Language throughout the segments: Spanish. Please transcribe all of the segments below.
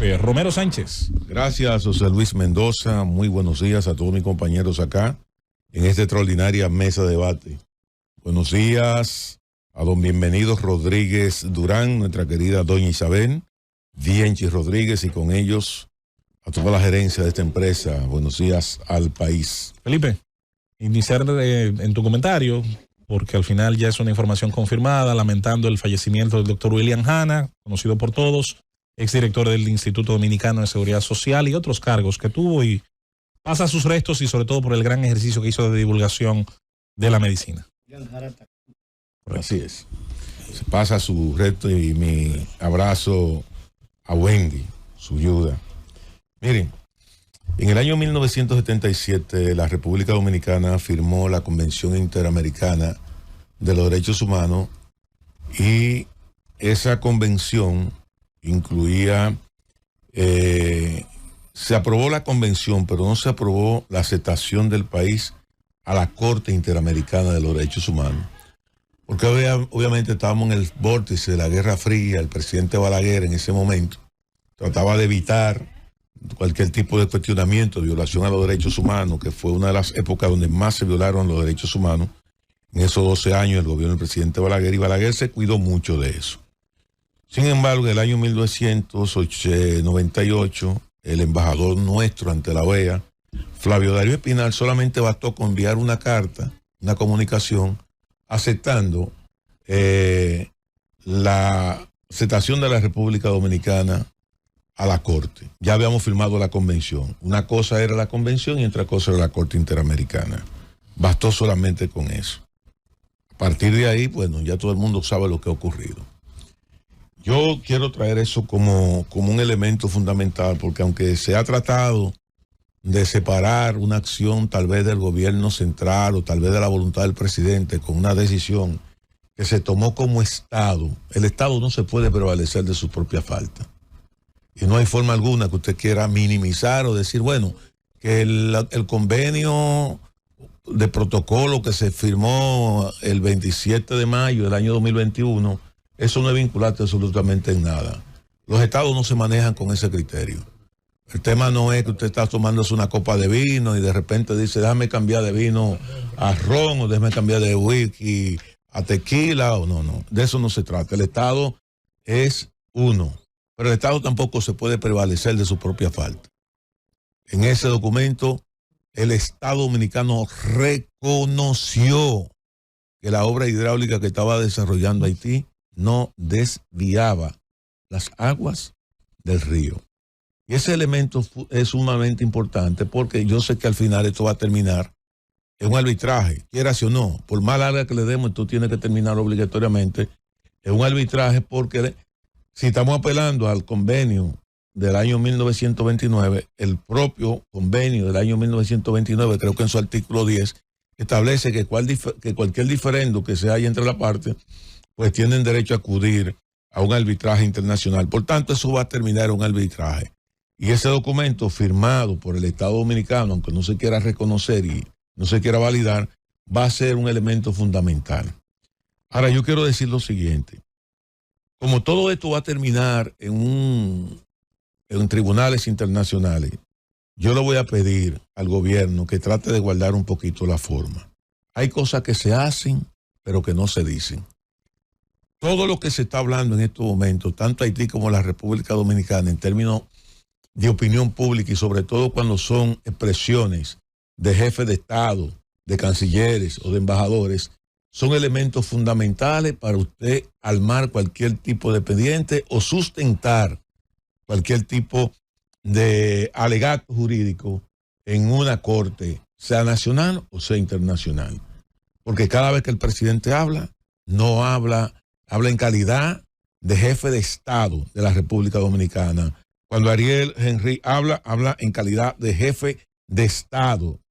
Romero Sánchez. Gracias, José Luis Mendoza. Muy buenos días a todos mis compañeros acá en esta extraordinaria mesa de debate. Buenos días a don Bienvenido Rodríguez Durán, nuestra querida doña Isabel Dienchi Rodríguez, y con ellos a toda la gerencia de esta empresa. Buenos días al país. Felipe, iniciar en tu comentario, porque al final ya es una información confirmada, lamentando el fallecimiento del doctor William Hanna, conocido por todos, exdirector del Instituto Dominicano de Seguridad Social y otros cargos que tuvo, y pasa sus restos y sobre todo por el gran ejercicio que hizo de divulgación de la medicina. Así es. Se pasa su resto y mi abrazo a Wendy, su ayuda. Miren, en el año 1977 la República Dominicana firmó la Convención Interamericana de los Derechos Humanos, y esa convención incluía, se aprobó la convención, pero no se aprobó la aceptación del país a la Corte Interamericana de los Derechos Humanos, porque obviamente estábamos en el vórtice de la Guerra Fría. El presidente Balaguer en ese momento trataba de evitar cualquier tipo de cuestionamiento, violación a los derechos humanos, que fue una de las épocas donde más se violaron los derechos humanos en esos 12 años del gobierno del presidente Balaguer, y Balaguer se cuidó mucho de eso. Sin embargo, en el año 1998, el embajador nuestro ante la OEA, Flavio Darío Espinal, solamente bastó con enviar una carta, una comunicación, aceptando la aceptación de la República Dominicana a la Corte. Ya habíamos firmado la convención. Una cosa era la convención y otra cosa era la Corte Interamericana. Bastó solamente con eso. A partir de ahí, bueno, ya todo el mundo sabe lo que ha ocurrido. Yo quiero traer eso como un elemento fundamental, porque aunque se ha tratado de separar una acción tal vez del gobierno central o tal vez de la voluntad del presidente con una decisión que se tomó como Estado, el Estado no se puede prevalecer de su propia falta. Y no hay forma alguna que usted quiera minimizar o decir, bueno, que el convenio de protocolo que se firmó el 27 de mayo del año 2021, eso no es vinculante absolutamente en nada. Los estados no se manejan con ese criterio. El tema no es que usted está tomándose una copa de vino y de repente dice, déjame cambiar de vino a ron, o déjame cambiar de whisky a tequila, o no. De eso no se trata. El Estado es uno, pero el Estado tampoco se puede prevalecer de su propia falta. En ese documento, el Estado dominicano reconoció que la obra hidráulica que estaba desarrollando Haití no desviaba las aguas del río. Y ese elemento es sumamente importante, porque yo sé que al final esto va a terminar en un arbitraje, quieras o no. Por más larga que le demos, esto tiene que terminar obligatoriamente en un arbitraje, porque si estamos apelando al convenio del año 1929, el propio convenio del año 1929, creo que en su artículo 10, establece que cualquier diferendo que se haya entre las partes, pues tienen derecho a acudir a un arbitraje internacional. Por tanto, eso va a terminar en un arbitraje. Y ese documento firmado por el Estado Dominicano, aunque no se quiera reconocer y no se quiera validar, va a ser un elemento fundamental. Ahora, yo quiero decir lo siguiente. Como todo esto va a terminar en tribunales internacionales, yo le voy a pedir al gobierno que trate de guardar un poquito la forma. Hay cosas que se hacen, pero que no se dicen. Todo lo que se está hablando en estos momentos, tanto Haití como la República Dominicana, en términos de opinión pública, y sobre todo cuando son expresiones de jefes de Estado, de cancilleres o de embajadores, son elementos fundamentales para usted armar cualquier tipo de expediente o sustentar cualquier tipo de alegato jurídico en una corte, sea nacional o sea internacional. Porque cada vez que el presidente habla, no habla en calidad de jefe de Estado de la República Dominicana. Cuando Ariel Henry habla en calidad de jefe de Estado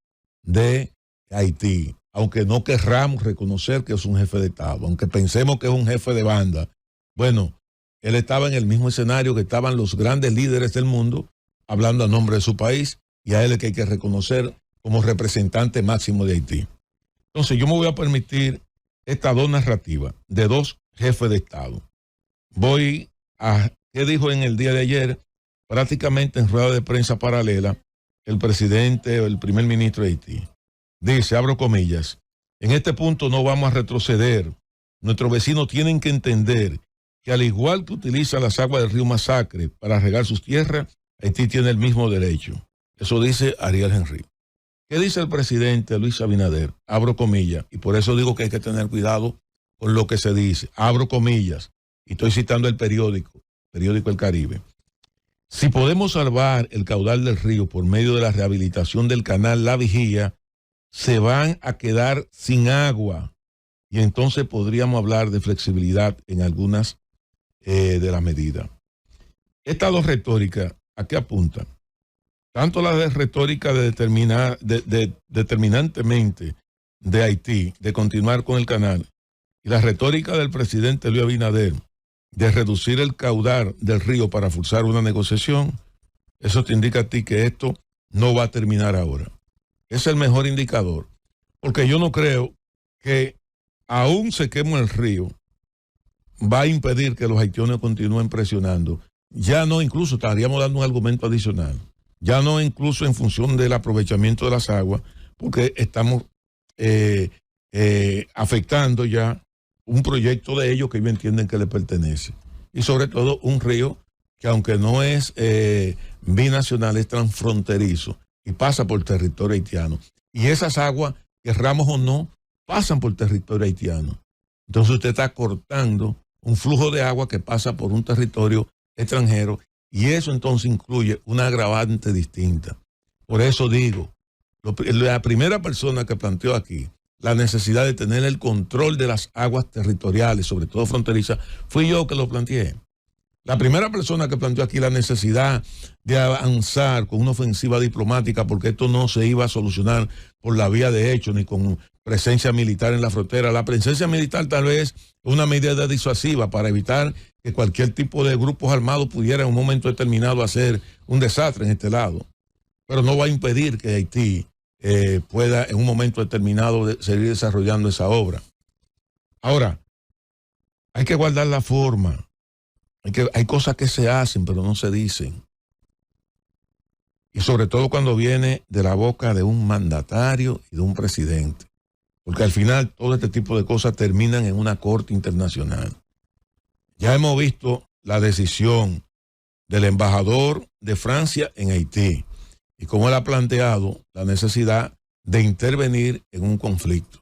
de Haití, aunque no querramos reconocer que es un jefe de Estado, aunque pensemos que es un jefe de banda. Bueno, él estaba en el mismo escenario que estaban los grandes líderes del mundo, hablando a nombre de su país, y a él es que hay que reconocer como representante máximo de Haití. Entonces yo me voy a permitir estas dos narrativas de dos jefes de Estado. Voy a, ¿qué dijo en el día de ayer prácticamente en rueda de prensa paralela, el presidente o el primer ministro de Haití. Dice, abro comillas, en este punto no vamos a retroceder. Nuestros vecinos tienen que entender que al igual que utilizan las aguas del río Masacre para regar sus tierras, Haití tiene el mismo derecho. Eso dice Ariel Henry. ¿Qué dice el presidente Luis Abinader? Abro comillas, y por eso digo que hay que tener cuidado con lo que se dice. Abro comillas, y estoy citando el periódico El Caribe. Si podemos salvar el caudal del río por medio de la rehabilitación del canal La Vigía, se van a quedar sin agua. Y entonces podríamos hablar de flexibilidad en algunas de las medidas. Estas dos retóricas, ¿a qué apuntan? Tanto la de retórica de determinantemente de Haití, de continuar con el canal, y la retórica del presidente Luis Abinader de reducir el caudal del río para forzar una negociación, eso te indica a ti que esto no va a terminar ahora. Es el mejor indicador, porque yo no creo que aún se queme el río va a impedir que los haitianos continúen presionando. Ya no, incluso estaríamos dando un argumento adicional. Ya no incluso en función del aprovechamiento de las aguas, porque estamos afectando ya un proyecto de ellos que ellos entienden que les pertenece. Y sobre todo un río que aunque no es binacional, es transfronterizo y pasa por territorio haitiano. Y esas aguas, querramos o no, pasan por territorio haitiano. Entonces usted está cortando un flujo de agua que pasa por un territorio extranjero y eso entonces incluye una agravante distinta. Por eso digo, la primera persona que planteó aquí la necesidad de tener el control de las aguas territoriales, sobre todo fronterizas, fui yo que lo planteé. La primera persona que planteó aquí la necesidad de avanzar con una ofensiva diplomática, porque esto no se iba a solucionar por la vía de hecho ni con presencia militar en la frontera. La presencia militar tal vez es una medida disuasiva para evitar que cualquier tipo de grupos armados pudiera en un momento determinado hacer un desastre en este lado. Pero no va a impedir que Haití pueda en un momento determinado seguir desarrollando esa obra. Ahora, hay que guardar la forma. Hay cosas que se hacen, pero no se dicen. Y sobre todo cuando viene de la boca de un mandatario y de un presidente. Porque al final todo este tipo de cosas terminan en una corte internacional. Ya hemos visto la decisión del embajador de Francia en Haití y cómo él ha planteado la necesidad de intervenir en un conflicto.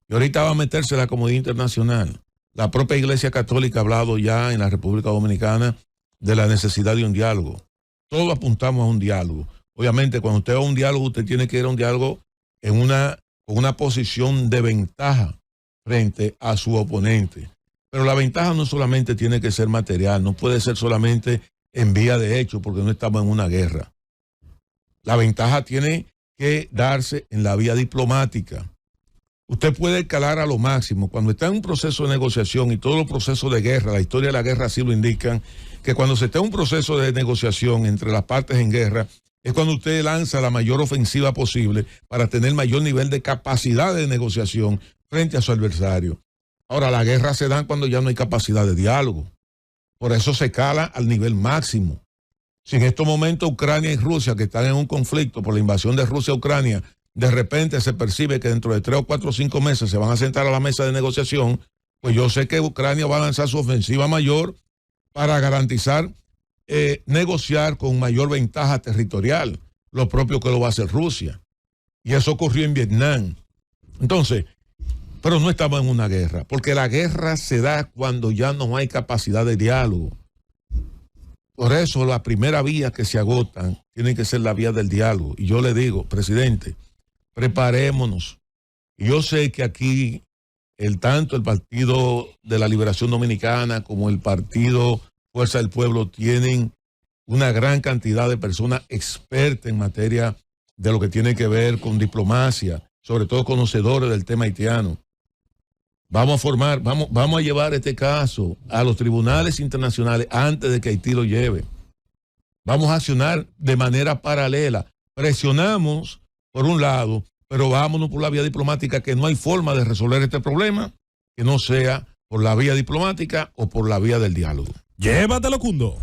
Y ahorita va a meterse la comunidad internacional. La propia Iglesia Católica ha hablado ya en la República Dominicana de la necesidad de un diálogo. Todos apuntamos a un diálogo. Obviamente, cuando usted va a un diálogo, usted tiene que ir a un diálogo con una posición de ventaja frente a su oponente. Pero la ventaja no solamente tiene que ser material, no puede ser solamente en vía de hecho, porque no estamos en una guerra. La ventaja tiene que darse en la vía diplomática. Usted puede escalar a lo máximo. Cuando está en un proceso de negociación y todos los procesos de guerra, la historia de la guerra así lo indican, que cuando se está en un proceso de negociación entre las partes en guerra, es cuando usted lanza la mayor ofensiva posible para tener mayor nivel de capacidad de negociación frente a su adversario. Ahora, la guerra se da cuando ya no hay capacidad de diálogo. Por eso se escala al nivel máximo. Si en estos momentos Ucrania y Rusia, que están en un conflicto por la invasión de Rusia a Ucrania, de repente se percibe que dentro de 3 o 4 o 5 meses se van a sentar a la mesa de negociación, pues yo sé que Ucrania va a lanzar su ofensiva mayor para garantizar negociar con mayor ventaja territorial, lo propio que lo va a hacer Rusia. Y eso ocurrió en Vietnam. Entonces, pero no estamos en una guerra, porque la guerra se da cuando ya no hay capacidad de diálogo. Por eso la primera vía que se agotan tiene que ser la vía del diálogo. Y yo le digo, presidente, preparémonos. Y yo sé que aquí tanto el Partido de la Liberación Dominicana como el Partido Fuerza del Pueblo tienen una gran cantidad de personas expertas en materia de lo que tiene que ver con diplomacia, sobre todo conocedores del tema haitiano. Vamos a llevar este caso a los tribunales internacionales antes de que Haití lo lleve. Vamos a accionar de manera paralela. Presionamos por un lado, pero vámonos por la vía diplomática, que no hay forma de resolver este problema que no sea por la vía diplomática o por la vía del diálogo. Llévatelo, Cundo.